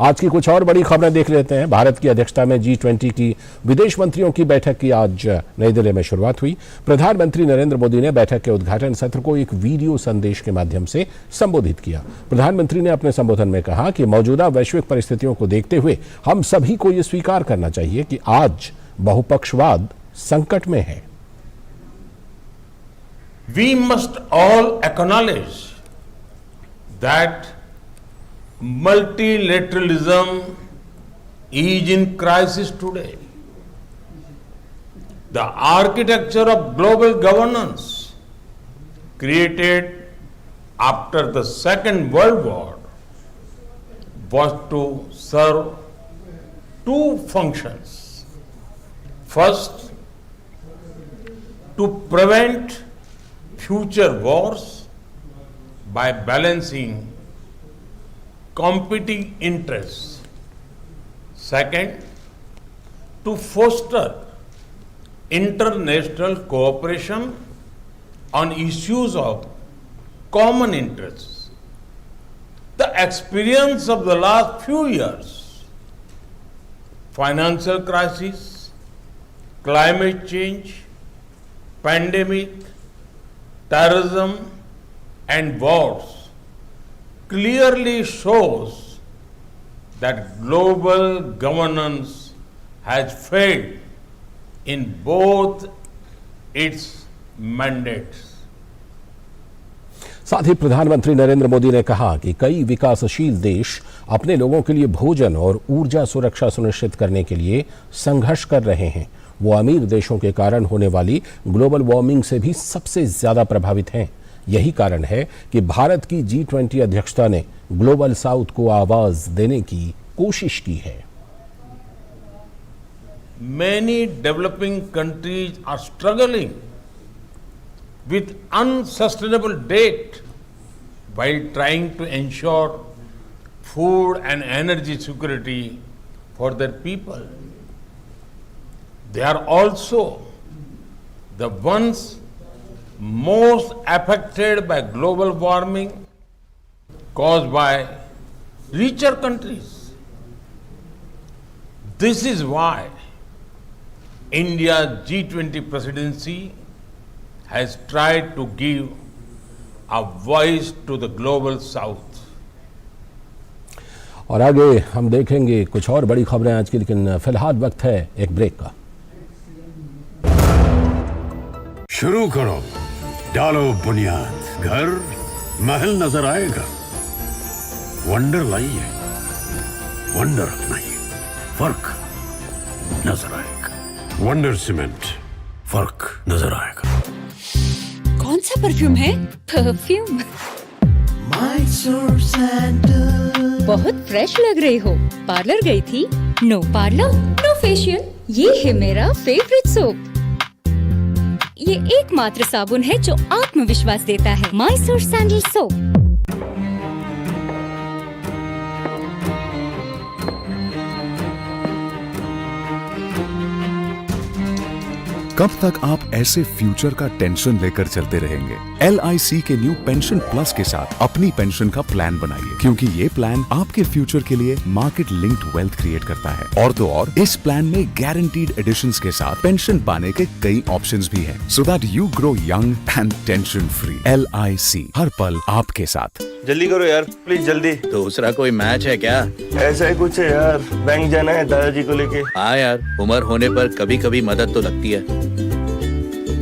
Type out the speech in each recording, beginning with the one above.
आज की कुछ और बड़ी खबरें देख लेते हैं। भारत की अध्यक्षता में G20 की विदेश मंत्रियों की बैठक की आज नई दिल्ली में शुरुआत हुई। प्रधानमंत्री नरेंद्र मोदी ने बैठक के उद्घाटन सत्र को एक वीडियो संदेश के माध्यम से संबोधित किया। प्रधानमंत्री ने अपने संबोधन में कहा कि मौजूदा वैश्विक परिस्थितियों को देखते हुए हम सभी को यह स्वीकार करना चाहिए कि आज बहुपक्षवाद संकट में है। We must all acknowledge that multilateralism is in crisis today. The architecture of global governance created after the Second World War was to serve two functions. First, to prevent future wars by balancing competing interests. Second, to foster international cooperation on issues of common interests. The experience of the last few years, financial crisis, climate change, pandemic, terrorism and wars clearly shows that global governance has failed in both its mandates. साथ ही प्रधानमंत्री नरेंद्र मोदी ने कहा कि कई विकासशील देश अपने लोगों के लिए भोजन और ऊर्जा सुरक्षा सुनिश्चित करने के लिए संघर्ष कर रहे हैं। वो अमीर देशों के कारण होने वाली ग्लोबल वार्मिंग से भी सबसे ज्यादा प्रभावित हैं। यही कारण है कि भारत की G20 अध्यक्षता ने ग्लोबल साउथ को आवाज देने की कोशिश की है। Many developing countries are struggling with unsustainable debt while trying to ensure food and energy security for their people. They are also the ones most affected by global warming caused by richer countries. This is why India's G20 presidency has tried to give a voice to the global south. और आगे हम देखेंगे कुछ और बड़ी खबरें आज की, लेकिन फिलहाल वक्त है एक ब्रेक का। शुरू करो, डालो बुनियाद, घर महल नजर आएगा। वंडर लाइए, वंडर अपनाइए, फर्क नजर आएगा। वंडर सीमेंट, फर्क नजर आएगा। कौन सा परफ्यूम है? परफ्यूम बहुत फ्रेश लग रही हो। पार्लर गई थी? No parlour, no facial. ये है मेरा फेवरेट सोप। ये एकमात्र साबुन है जो आत्मविश्वास देता है। Mysore sandal soap. कब तक आप ऐसे फ्यूचर का टेंशन लेकर चलते रहेंगे? LIC के न्यू पेंशन प्लस के साथ अपनी पेंशन का प्लान बनाइए, क्योंकि ये प्लान आपके फ्यूचर के लिए मार्केट लिंक्ड वेल्थ क्रिएट करता है। और तो और इस प्लान में गारंटीड एडिशंस के साथ पेंशन पाने के कई ऑप्शंस भी हैं, so that you grow young and tension free. LIC, हर पल आपके साथ। जल्दी करो यार, प्लीज जल्दी। दूसरा कोई मैच है क्या? ऐसा ही कुछ है यार, बैंक जाना है दादाजी को लेके। हाँ यार, उम्र होने पर कभी कभी मदद तो लगती है,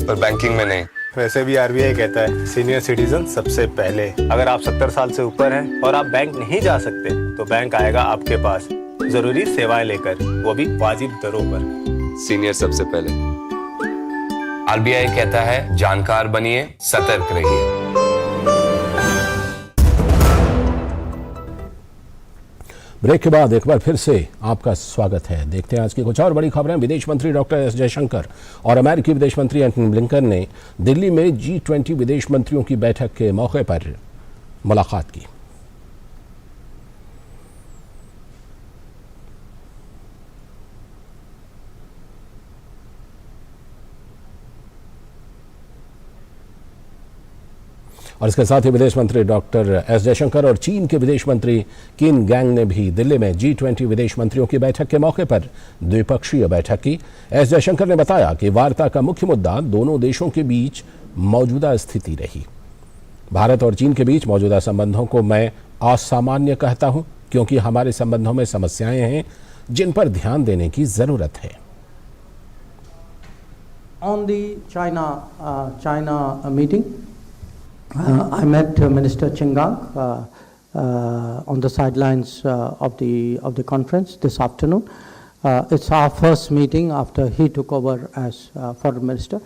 पर बैंकिंग में नहीं। वैसे भी RBI कहता है सीनियर सिटीजन सबसे पहले। अगर आप 70 साल से ऊपर हैं और आप बैंक नहीं जा सकते तो बैंक आएगा आपके पास जरूरी सेवाएं लेकर, वो भी वाजिब दरों पर। सीनियर सबसे पहले। RBI कहता है जानकार बनिए, सतर्क रहिए। ब्रेक के बाद एक बार फिर से आपका स्वागत है। देखते हैं आज की कुछ और बड़ी खबरें। विदेश मंत्री डॉक्टर एस जयशंकर और अमेरिकी विदेश मंत्री एंटनी ब्लिंकन ने दिल्ली में G20 विदेश मंत्रियों की बैठक के मौके पर मुलाकात की। और इसके साथ ही विदेश मंत्री डॉक्टर एस जयशंकर और चीन के विदेश मंत्री किन गैंग ने भी दिल्ली में G20 विदेश मंत्रियों की बैठक के मौके पर द्विपक्षीय बैठक की। एस जयशंकर ने बताया कि वार्ता का मुख्य मुद्दा दोनों देशों के बीच मौजूदा स्थिति रही। भारत और चीन के बीच मौजूदा संबंधों को मैं असामान्य कहता हूं, क्योंकि हमारे संबंधों में समस्याएं हैं जिन पर ध्यान देने की जरूरत है। On the China meeting, I met Minister Qin Gang on the sidelines of the conference this afternoon. It's our first meeting after he took over as foreign minister.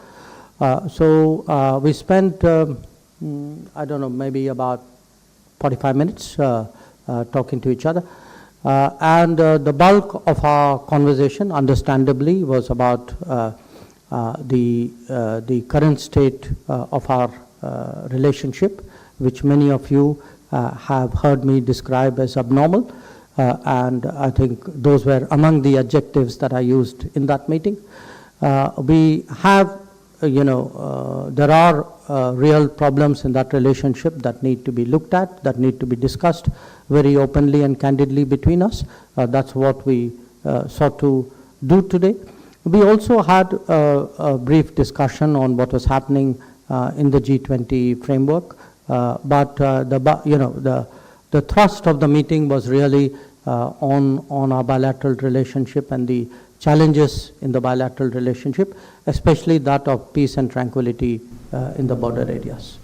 So we spent I don't know, maybe about 45 minutes talking to each other. And the bulk of our conversation, understandably, was about the current state of our relationship, which many of you have heard me describe as abnormal. And I think those were among the adjectives that I used in that meeting. We have, there are real problems in that relationship that need to be looked at, that need to be discussed very openly and candidly between us. That's what we sought to do today. We also had a brief discussion on what was happening in the G20 framework, but the thrust of the meeting was really on our bilateral relationship and the challenges in the bilateral relationship, especially that of peace and tranquility in the border areas.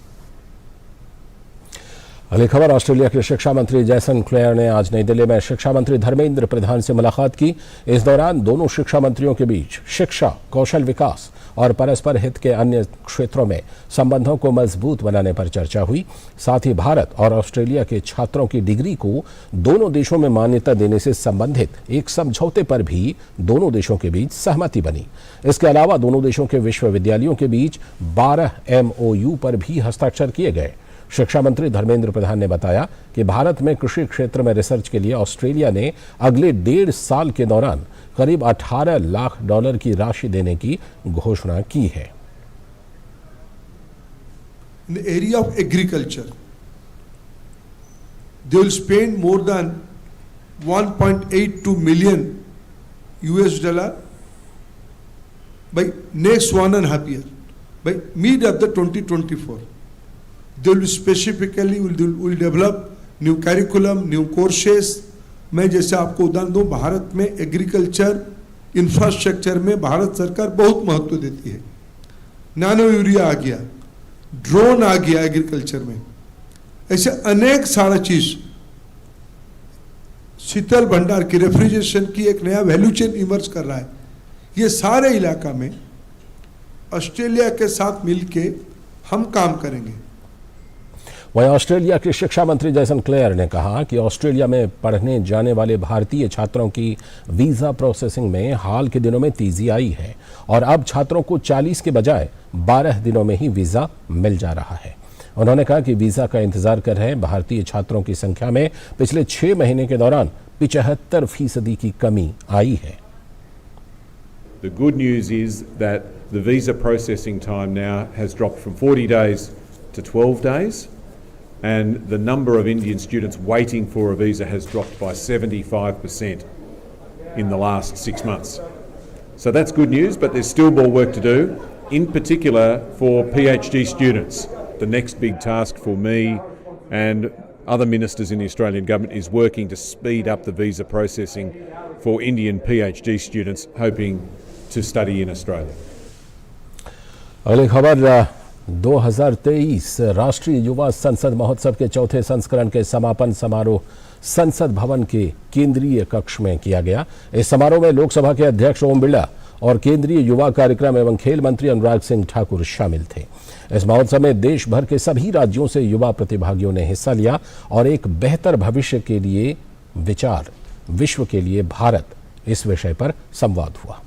अगली खबर, Australia के शिक्षा मंत्री जैसन clear ने आज नई दिल्ली में शिक्षा मंत्री धर्मेंद्र प्रधान से मुलाकात की। इस दौरान दोनों शिक्षा मंत्रियों के बीच शिक्षा, कौशल विकास और परस्पर हित के अन्य क्षेत्रों में संबंधों को मजबूत बनाने पर चर्चा हुई। साथ ही भारत और ऑस्ट्रेलिया के छात्रों की डिग्री को दोनों देशों में मान्यता देने से संबंधित एक समझौते पर भी दोनों देशों के बीच सहमति बनी। इसके अलावा दोनों देशों के विश्वविद्यालयों के बीच 12 MOU पर भी हस्ताक्षर किए गए। शिक्षा मंत्री धर्मेंद्र प्रधान ने बताया कि भारत में कृषि क्षेत्र में रिसर्च के लिए ऑस्ट्रेलिया ने अगले 1.5 साल के दौरान करीब $18 लाख की राशि देने की घोषणा की है। In the area of agriculture, they will spend more than $1.82 million by next 1.5 years, by mid of the 2024. They will specifically will develop new curriculum, new courses. मैं जैसे आपको उदाहरण दूं, भारत में एग्रीकल्चर इंफ्रास्ट्रक्चर में भारत सरकार बहुत महत्व देती है। नैनो यूरिया आ गया, ड्रोन आ गया एग्रीकल्चर में, ऐसे अनेक सारा चीज, शीतल भंडार की, रेफ्रिजरेशन की एक नया वैल्यू चेन इमर्ज कर रहा है। ये सारे इलाका में ऑस्ट्रेलिया के साथ मिलके हम काम करेंगे। वहीं ऑस्ट्रेलिया के शिक्षा मंत्री जैसन क्लेयर ने कहा कि ऑस्ट्रेलिया में पढ़ने जाने वाले भारतीय छात्रों की वीजा प्रोसेसिंग में हाल के दिनों में तेजी आई है और अब छात्रों को 40 के बजाय 12 दिनों में ही वीजा मिल जा रहा है। उन्होंने कहा कि वीजा का इंतजार कर रहे भारतीय छात्रों की संख्या में पिछले 6 महीने के दौरान 75% की कमी आई है। The good news is that the visa processing time now has dropped from 40 days to 12 days. And the number of Indian students waiting for a visa has dropped by 75% in the last 6 months. So that's good news, but there's still more work to do, in particular for PhD students. The next big task for me and other ministers in the Australian government is working to speed up the visa processing for Indian PhD students hoping to study in Australia. अगली खबर, 2023 राष्ट्रीय युवा संसद महोत्सव के चौथे संस्करण के समापन समारोह संसद भवन के केंद्रीय कक्ष में किया गया। इस समारोह में लोकसभा के अध्यक्ष ओम बिरला और केंद्रीय युवा कार्यक्रम एवं खेल मंत्री अनुराग सिंह ठाकुर शामिल थे। इस महोत्सव में देश भर के सभी राज्यों से युवा प्रतिभागियों ने हिस्सा लिया और एक बेहतर भविष्य के लिए विचार, विश्व के लिए भारत, इस विषय पर संवाद हुआ।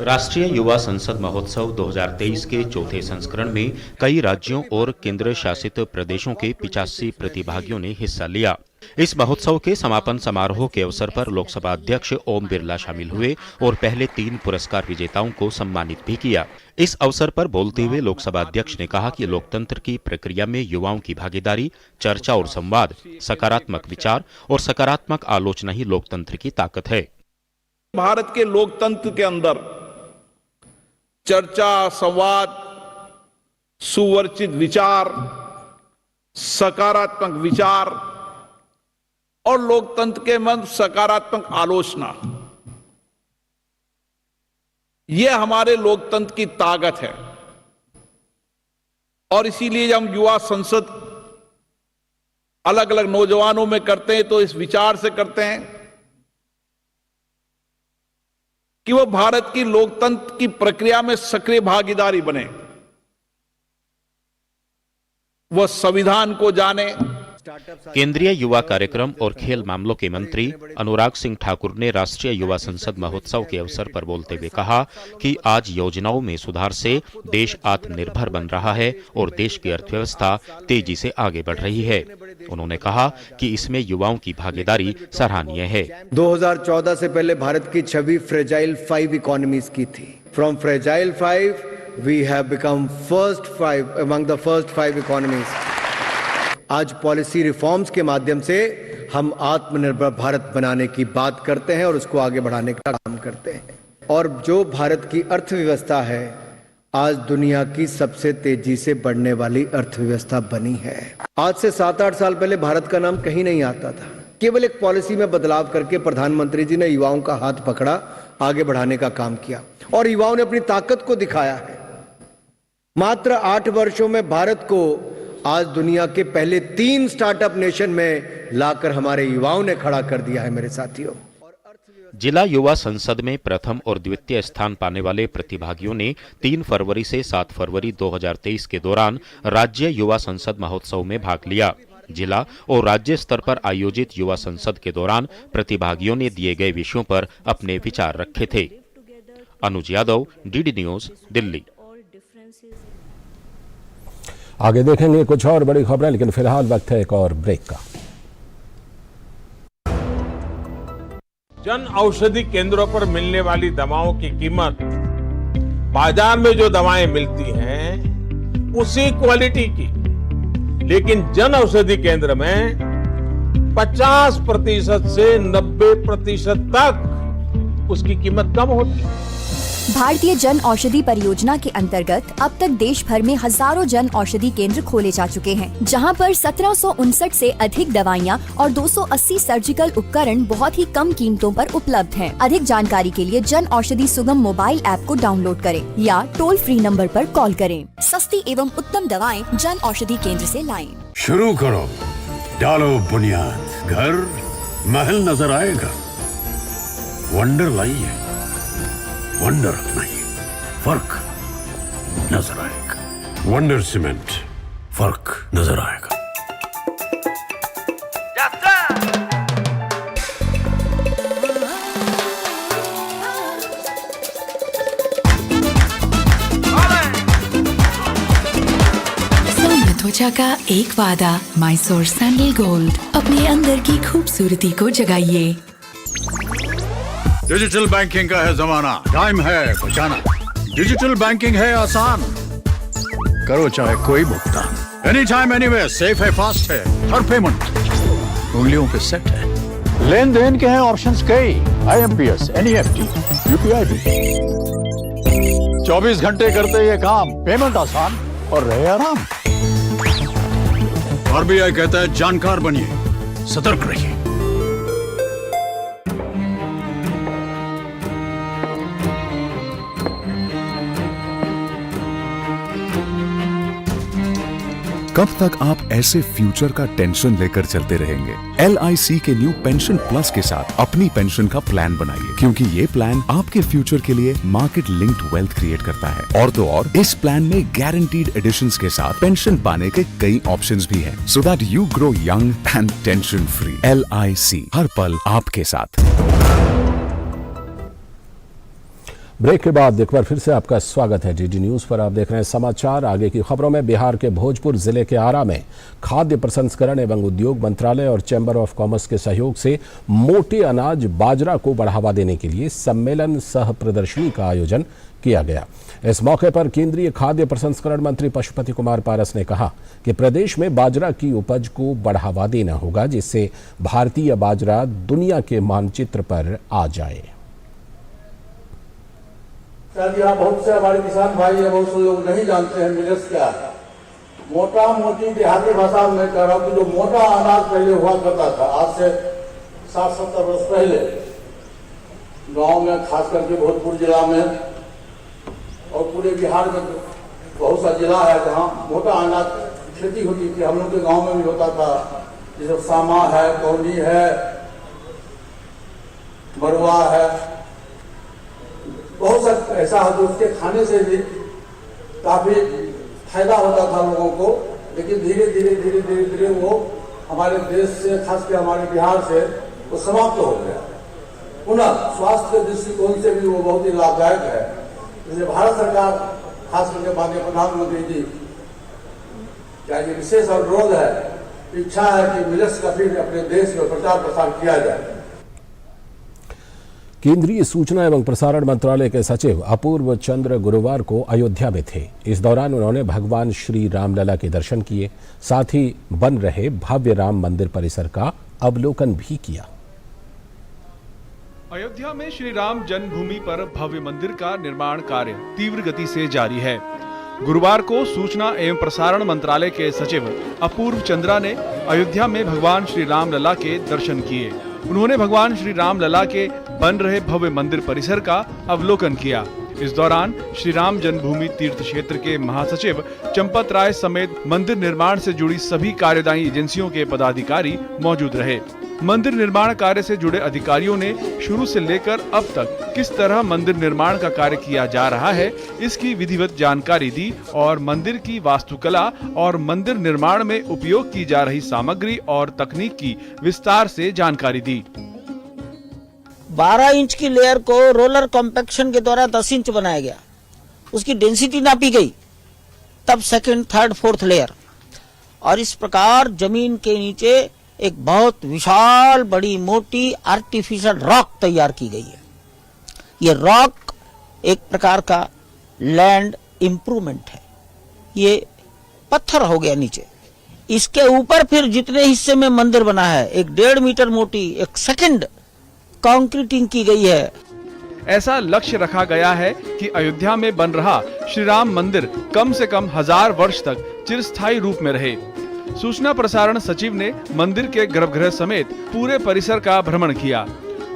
राष्ट्रीय युवा संसद महोत्सव 2023 के चौथे संस्करण में कई राज्यों और केंद्र शासित प्रदेशों के 85 प्रतिभागियों ने हिस्सा लिया। इस महोत्सव के समापन समारोह के अवसर पर लोकसभा अध्यक्ष ओम बिरला शामिल हुए और पहले 3 पुरस्कार विजेताओं को सम्मानित भी किया। इस अवसर पर बोलते हुए लोकसभा अध्यक्ष ने कहा कि लोकतंत्र की प्रक्रिया में युवाओं की भागीदारी, चर्चा और संवाद, सकारात्मक विचार और सकारात्मक आलोचना ही लोकतंत्र की ताकत है। भारत के लोकतंत्र के अंदर चर्चा, संवाद, सुवर्चित विचार, सकारात्मक विचार और लोकतंत्र के मन सकारात्मक आलोचना, यह हमारे लोकतंत्र की ताकत है। और इसीलिए हम युवा संसद अलग अलग नौजवानों में करते हैं तो इस विचार से करते हैं कि वो भारत की लोकतंत्र की प्रक्रिया में सक्रिय भागीदारी बने, वह संविधान को जाने। केंद्रीय युवा कार्यक्रम और खेल मामलों के मंत्री अनुराग सिंह ठाकुर ने राष्ट्रीय युवा संसद महोत्सव के अवसर पर बोलते हुए कहा कि आज योजनाओं में सुधार से देश आत्मनिर्भर बन रहा है और देश की अर्थव्यवस्था तेजी से आगे बढ़ रही है। उन्होंने कहा कि इसमें युवाओं की भागीदारी सराहनीय है। 2014 से पहले भारत की छवि फ्रेजाइल 5 इकोनॉमीज की थी। From fragile 5 we have become first 5 among the first 5 economies. आज पॉलिसी रिफॉर्म्स के माध्यम से हम आत्मनिर्भर भारत बनाने की बात करते हैं और उसको आगे बढ़ाने का काम करते हैं। और जो भारत की अर्थव्यवस्था है आज दुनिया की सबसे तेजी से बढ़ने वाली अर्थव्यवस्था बनी है। आज से 7-8 साल पहले भारत का नाम कहीं नहीं आता था। केवल एक पॉलिसी में बदलाव करके प्रधानमंत्री जी ने युवाओं का हाथ पकड़ा, आगे बढ़ाने का काम किया और युवाओं ने अपनी ताकत को दिखाया है। मात्र 8 वर्षों में भारत को आज दुनिया के पहले 3 स्टार्टअप नेशन में लाकर हमारे युवाओं ने खड़ा कर दिया है। मेरे साथियों, जिला युवा संसद में प्रथम और द्वितीय स्थान पाने वाले प्रतिभागियों ने 3 फरवरी से 7 फरवरी 2023 के दौरान राज्य युवा संसद महोत्सव में भाग लिया। जिला और राज्य स्तर पर आयोजित युवा संसद के दौरान प्रतिभागियों ने दिए गए विषयों पर अपने विचार रखे थे। अनुज यादव, डीडी न्यूज, दिल्ली। आगे देखेंगे कुछ और बड़ी खबरें, लेकिन फिलहाल वक्त है एक और ब्रेक का। जन औषधि केंद्रों पर मिलने वाली दवाओं की कीमत बाजार में जो दवाएं मिलती हैं उसी क्वालिटी की, लेकिन जन औषधि केंद्र में 50% से 90% तक उसकी कीमत कम होती है। भारतीय जन औषधि परियोजना के अंतर्गत अब तक देश भर में हजारों जन औषधि केंद्र खोले जा चुके हैं, जहां पर 1759 से अधिक दवाइयां और 280 सर्जिकल उपकरण बहुत ही कम कीमतों पर उपलब्ध हैं। अधिक जानकारी के लिए जन औषधि सुगम मोबाइल ऐप को डाउनलोड करें या टोल फ्री नंबर पर कॉल करें। सस्ती एवं उत्तम दवाएं जन औषधि केंद्र से लाएं। शुरू करो, डालो बुनियाद, घर महल नजर आएगा। वंडर लाइए, वंडर नहीं, फर्क नजर आएगा। वंडर सीमेंट, फर्क नजर आएगा। त्वचा का एक वादा, मैसूर सैंडल गोल्ड। अपने अंदर की खूबसूरती को जगाइए। डिजिटल बैंकिंग का है जमाना, टाइम है बचाना। डिजिटल बैंकिंग है आसान, करो चाहे कोई भुगतान, एनी टाइम एनीवेयर, सेफ है, फास्ट है, हर पेमेंट उंगलियों पे सेट है। लेन देन के हैं ऑप्शंस कई, IMPS, NEFT, UPI भी। 24 घंटे करते ये काम, पेमेंट आसान और रहे आराम। RBI कहता है जानकार बनिए, सतर्क रहिए। कब तक आप ऐसे फ्यूचर का टेंशन लेकर चलते रहेंगे? LIC के न्यू पेंशन प्लस के साथ अपनी पेंशन का प्लान बनाइए, क्योंकि ये प्लान आपके फ्यूचर के लिए मार्केट लिंक्ड वेल्थ क्रिएट करता है। और तो और इस प्लान में गारंटीड एडिशंस के साथ पेंशन पाने के कई ऑप्शंस भी हैं, so that you grow young and tension free. LIC, हर पल आपके साथ। ब्रेक के बाद एक बार फिर से आपका स्वागत है। डीडी न्यूज पर आप देख रहे हैं समाचार। आगे की खबरों में बिहार के भोजपुर जिले के आरा में खाद्य प्रसंस्करण एवं उद्योग मंत्रालय और चैम्बर ऑफ कॉमर्स के सहयोग से मोटे अनाज बाजरा को बढ़ावा देने के लिए सम्मेलन सह प्रदर्शनी का आयोजन किया गया। इस मौके पर केंद्रीय खाद्य प्रसंस्करण मंत्री पशुपति कुमार पारस ने कहा कि प्रदेश में बाजरा की उपज को बढ़ावा देना होगा, जिससे भारतीय बाजरा दुनिया के मानचित्र पर आ जाए। शायद यहाँ बहुत से हमारे किसान भाई है, बहुत से लोग नहीं जानते हैं मिलेट्स क्या है। मोटा मोटी देहाती भाषा में कह रहा हूँ कि जो मोटा अनाज पहले हुआ करता था, आज से 60-70 वर्ष पहले गांव में, खास करके भोजपुर जिला में और पूरे बिहार में बहुत सा जिला है जहाँ मोटा अनाज की खेती होती थी। हम लोग के गाँव में भी होता था, जैसे सामा है, कौनी है, मरुआ है, बहुत सा ऐसा है जो उसके खाने से भी काफी फायदा होता था लोगों को। लेकिन धीरे धीरे वो हमारे देश से, खासकर हमारे बिहार से वो समाप्त हो गया। पुनः स्वास्थ्य के दृष्टिकोण से भी वो बहुत ही लाभदायक है। इसलिए भारत सरकार, खास करके माननीय प्रधानमंत्री जी का ये विशेष अनुरोध है, इच्छा है कि मिलेट्स का फिर अपने देश में प्रचार प्रसार किया जाए। केंद्रीय सूचना एवं प्रसारण मंत्रालय के सचिव अपूर्व चंद्र गुरुवार को अयोध्या में थे। इस दौरान उन्होंने भगवान श्री रामलला के दर्शन किए, साथ ही बन रहे भव्य राम मंदिर परिसर का अवलोकन भी किया। अयोध्या में श्री राम जन्मभूमि पर भव्य मंदिर का निर्माण कार्य तीव्र गति से जारी है। गुरुवार को सूचना एवं प्रसारण मंत्रालय के सचिव अपूर्व चंद्रा ने अयोध्या में भगवान श्री रामलला के दर्शन किए। उन्होंने भगवान श्री रामलला के बन रहे भव्य मंदिर परिसर का अवलोकन किया। इस दौरान श्री राम जन्मभूमि तीर्थ क्षेत्र के महासचिव चंपत राय समेत मंदिर निर्माण से जुड़ी सभी कार्यदायी एजेंसियों के पदाधिकारी मौजूद रहे। मंदिर निर्माण कार्य से जुड़े अधिकारियों ने शुरू से लेकर अब तक किस तरह मंदिर निर्माण का कार्य किया जा रहा है, इसकी विधिवत जानकारी दी और मंदिर की वास्तुकला और मंदिर निर्माण में उपयोग की जा रही सामग्री और तकनीक की विस्तार से जानकारी दी। 12 इंच की लेयर को रोलर कॉम्पैक्शन के द्वारा 10 इंच बनाया गया, उसकी डेंसिटी नापी गई, तब सेकंड, थर्ड, फोर्थ लेयर, और इस प्रकार जमीन के नीचे एक बहुत विशाल बड़ी मोटी आर्टिफिशियल रॉक तैयार की गई है। ये रॉक एक प्रकार का लैंड इंप्रूवमेंट है। ये पत्थर हो गया नीचे, इसके ऊपर फिर जितने हिस्से में मंदिर बना है, एक 1.5 मीटर मोटी एक सेकंड कंक्रीटिंग की गई है। ऐसा लक्ष्य रखा गया है कि अयोध्या में बन रहा श्री राम मंदिर कम से कम 1000 वर्ष तक चिरस्थायी रूप में रहे। सूचना प्रसारण सचिव ने मंदिर के गर्भगृह समेत पूरे परिसर का भ्रमण किया।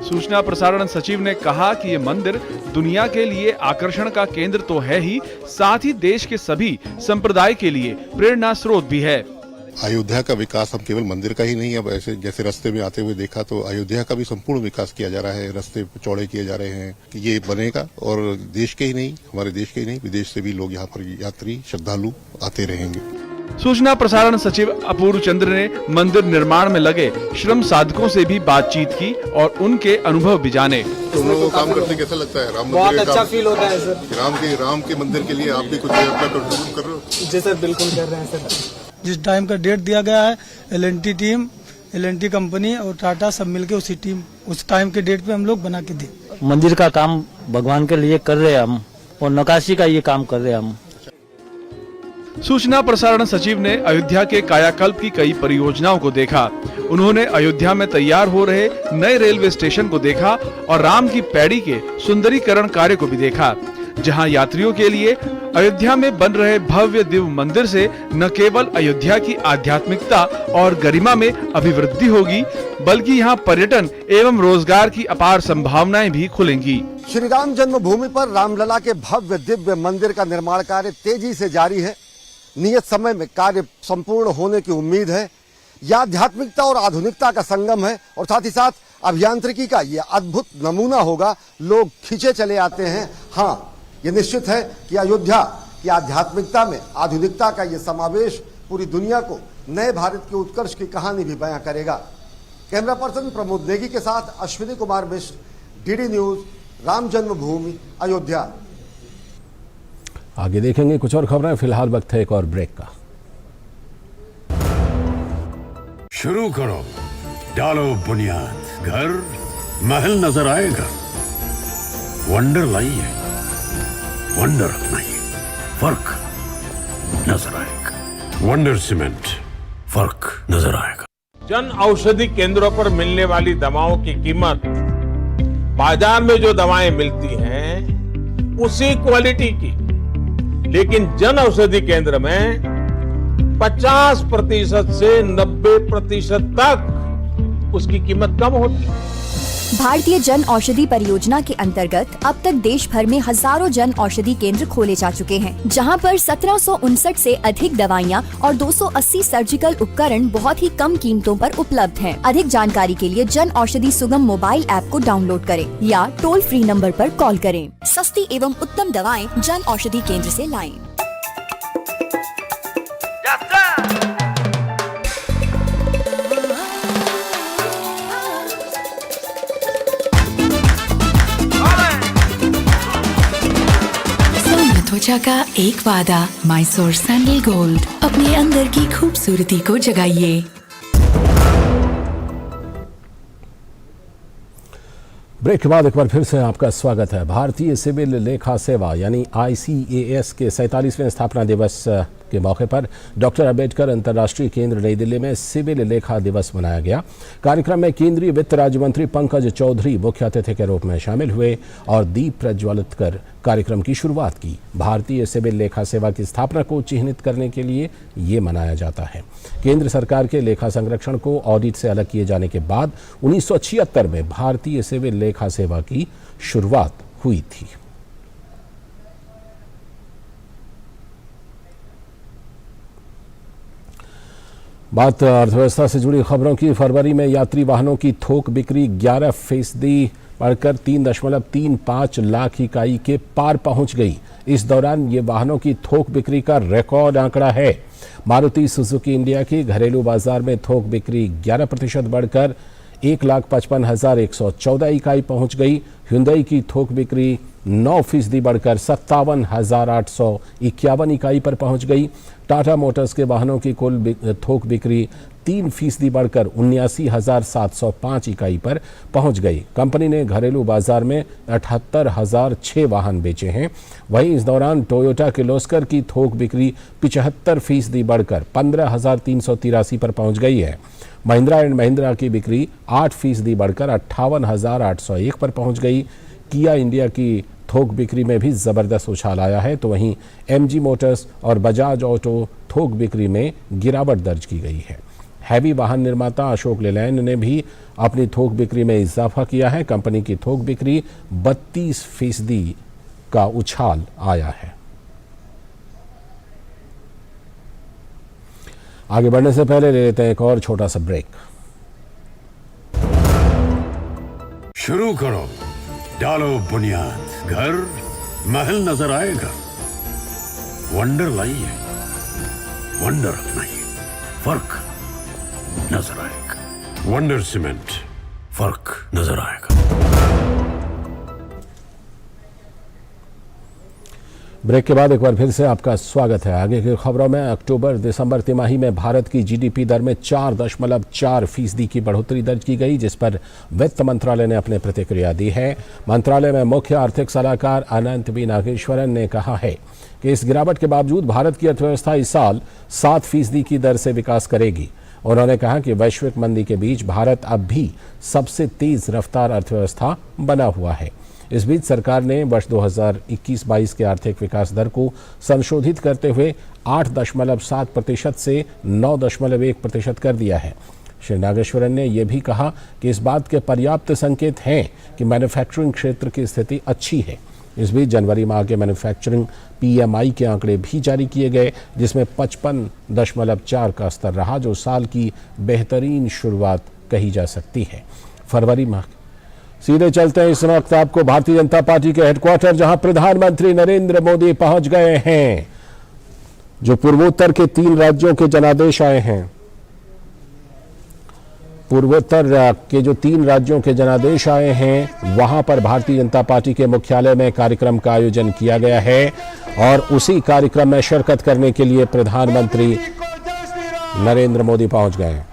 सूचना प्रसारण सचिव ने कहा कि ये मंदिर दुनिया के लिए आकर्षण का केंद्र तो है ही, साथ ही देश के सभी संप्रदाय के लिए प्रेरणा स्रोत भी है। अयोध्या का विकास हम केवल मंदिर का ही नहीं, अब ऐसे जैसे रास्ते में आते हुए देखा तो अयोध्या का भी संपूर्ण विकास किया जा रहा है। रास्ते चौड़े किए जा रहे हैं कि ये बनेगा और देश के ही नहीं, हमारे देश के ही नहीं, विदेश से भी लोग यहाँ पर यात्री श्रद्धालु आते रहेंगे। सूचना प्रसारण सचिव अपूर्व चंद्र ने मंदिर निर्माण में लगे श्रम साधकों से भी बातचीत की और उनके अनुभव भी जाने। तुम लोगों को काम करते कैसा लगता है? राम बहुत अच्छा फील होता है सर। राम के मंदिर के लिए आप भी कुछ अपना कंट्रीब्यूट कर रहे हो? जी सर, बिल्कुल कर रहे हैं सर। जिस टाइम का डेट दिया गया है, LNT टीम, LNT कंपनी और टाटा सब मिलके उस टाइम के डेट पे हम लोग बना के दे। मंदिर का काम भगवान के लिए कर रहे हैं हम, और नक्काशी का ये काम कर रहे हैं हम। सूचना प्रसारण सचिव ने अयोध्या के कायाकल्प की कई परियोजनाओं को देखा। उन्होंने अयोध्या में तैयार हो रहे नए रेलवे स्टेशन को देखा और राम की पैड़ी के सुंदरीकरण कार्य को भी देखा, जहां यात्रियों के लिए अयोध्या में बन रहे भव्य दिव्य मंदिर से न केवल अयोध्या की आध्यात्मिकता और गरिमा में अभिवृद्धि होगी, बल्कि यहां पर्यटन एवं रोजगार की अपार संभावनाएं भी खुलेंगी। श्री राम जन्मभूमि पर रामलला के भव्य दिव्य मंदिर का निर्माण कार्य तेजी से जारी है। नियत समय में कार्य संपूर्ण होने की उम्मीद है। यह आध्यात्मिकता और आधुनिकता का संगम है और साथ ही साथ अभियांत्रिकी का यह अद्भुत नमूना होगा। लोग खींचे चले आते हैं। हाँ, ये निश्चित है कि अयोध्या की आध्यात्मिकता में आधुनिकता का यह समावेश पूरी दुनिया को नए भारत के उत्कर्ष की कहानी भी बयां करेगा। कैमरा पर्सन प्रमोद नेगी के साथ अश्विनी कुमार मिश्र, DD न्यूज, राम जन्मभूमि अयोध्या। आगे देखेंगे कुछ और खबरें, फिलहाल वक्त है एक और ब्रेक का। शुरू करो, डालो बुनियाद, घर महल नजर आएगा। वंडर लाइए, वंडर नहीं, फर्क नजर आएगा। वंडर सीमेंट, फर्क नजर आएगा। जन औषधि केंद्रों पर मिलने वाली दवाओं की कीमत बाजार में जो दवाएं मिलती हैं उसी क्वालिटी की, लेकिन जन औषधि केंद्र में 50% से 90% तक उसकी कीमत कम होती है। भारतीय जन औषधि परियोजना के अंतर्गत अब तक देश भर में हजारों जन औषधि केंद्र खोले जा चुके हैं, जहां पर 1759 से अधिक दवाइयां और 280 सर्जिकल उपकरण बहुत ही कम कीमतों पर उपलब्ध हैं। अधिक जानकारी के लिए जन औषधि सुगम मोबाइल ऐप को डाउनलोड करें या टोल फ्री नंबर पर कॉल करें। सस्ती एवं उत्तम दवाएं जन औषधि केंद्र से लाएं। त्वचा का एक वादा, माइसोर सैंडल गोल्ड। अपने अंदर की खूबसूरती को जगाइए। ब्रेक के बाद एक बार फिर से आपका स्वागत है। भारतीय सिविल लेखा सेवा यानी ICAS के 47वें स्थापना दिवस के मौके पर डॉक्टर अंबेडकर अंतर्राष्ट्रीय केंद्र नई दिल्ली में सिविल लेखा दिवस मनाया गया। कार्यक्रम में केंद्रीय वित्त राज्य मंत्री पंकज चौधरी मुख्य अतिथि के रूप में शामिल हुए और दीप प्रज्वलित कर कार्यक्रम की शुरुआत की। भारतीय सिविल लेखा सेवा की स्थापना को चिन्हित करने के लिए ये मनाया जाता है। केंद्र सरकार के लेखा संरक्षण को ऑडिट से अलग किए जाने के बाद 1976 में भारतीय सिविल लेखा सेवा की शुरुआत हुई थी। बात अर्थव्यवस्था से जुड़ी खबरों की। फरवरी में यात्री वाहनों की थोक बिक्री 11% बढ़कर 3.35 लाख इकाई के पार पहुंच गई। इस दौरान ये वाहनों की थोक बिक्री का रिकॉर्ड आंकड़ा है। मारुति सुजुकी इंडिया की घरेलू बाजार में थोक बिक्री 11% बढ़कर 1,55,114 इकाई पहुंच गई। hyundai की थोक बिक्री 9% बढ़कर 57,851 इकाई पर पहुंच गई। टाटा मोटर्स के वाहनों की कुल थोक बिक्री 3% बढ़कर 79,705 इकाई पर पहुंच गई। कंपनी ने घरेलू बाजार में 78,006 वाहन बेचे हैं। वहीं इस दौरान टोयोटा किर्लोस्कर की थोक बिक्री 75% बढ़कर 15,383 पर पहुंच गई है। महिंद्रा एंड महिंद्रा की बिक्री 8% बढ़कर 58,801 पर पहुंच गई। किया इंडिया की थोक बिक्री में भी जबरदस्त उछाल आया है, तो वहीं MG मोटर्स और बजाज ऑटो थोक बिक्री में गिरावट दर्ज की गई है। हैवी वाहन निर्माता अशोक लेलैंड ने भी अपनी थोक बिक्री में इजाफा किया है। कंपनी की थोक बिक्री 32% का उछाल आया है। आगे बढ़ने से पहले ले लेते हैं एक और छोटा सा ब्रेक। शुरू करो, डालो बुनियाद, घर महल नजर आएगा। वंडर लाइए, वंडर नहीं, फर्क नजर आएगा। वंडर सीमेंट, फर्क नजर आएगा। ब्रेक के बाद एक बार फिर से आपका स्वागत है। आगे की खबरों में अक्टूबर दिसंबर तिमाही में भारत की GDP दर में 4.4% की बढ़ोतरी दर्ज की गई, जिस पर वित्त मंत्रालय ने अपनी प्रतिक्रिया दी है। मंत्रालय में मुख्य आर्थिक सलाहकार अनंत बी नागेश्वरन ने कहा है कि इस गिरावट के बावजूद भारत की अर्थव्यवस्था इस साल 7% की दर से विकास करेगी। उन्होंने कहा कि वैश्विक मंदी के बीच भारत अब भी सबसे तेज रफ्तार अर्थव्यवस्था बना हुआ है। इस बीच सरकार ने वर्ष 2021-22 के आर्थिक विकास दर को संशोधित करते हुए 8.7% से 9.1% कर दिया है। श्री नागेश्वरन ने यह भी कहा कि इस बात के पर्याप्त संकेत हैं कि मैन्युफैक्चरिंग क्षेत्र की स्थिति अच्छी है। इस बीच जनवरी माह के मैन्युफैक्चरिंग PMI के आंकड़े भी जारी किए गए, जिसमें 55.4 का स्तर रहा, जो साल की बेहतरीन शुरुआत कही जा सकती है। फरवरी माह सीधे चलते हैं इस वक्त आपको भारतीय जनता पार्टी के हेडक्वार्टर, जहां प्रधानमंत्री नरेंद्र मोदी पहुंच गए हैं। जो पूर्वोत्तर के 3 राज्यों के जनादेश आए हैं, पूर्वोत्तर के जो 3 राज्यों के जनादेश आए हैं वहां पर भारतीय जनता पार्टी के मुख्यालय में कार्यक्रम का आयोजन किया गया है और उसी कार्यक्रम में शिरकत करने के लिए प्रधानमंत्री नरेंद्र मोदी पहुंच गए हैं।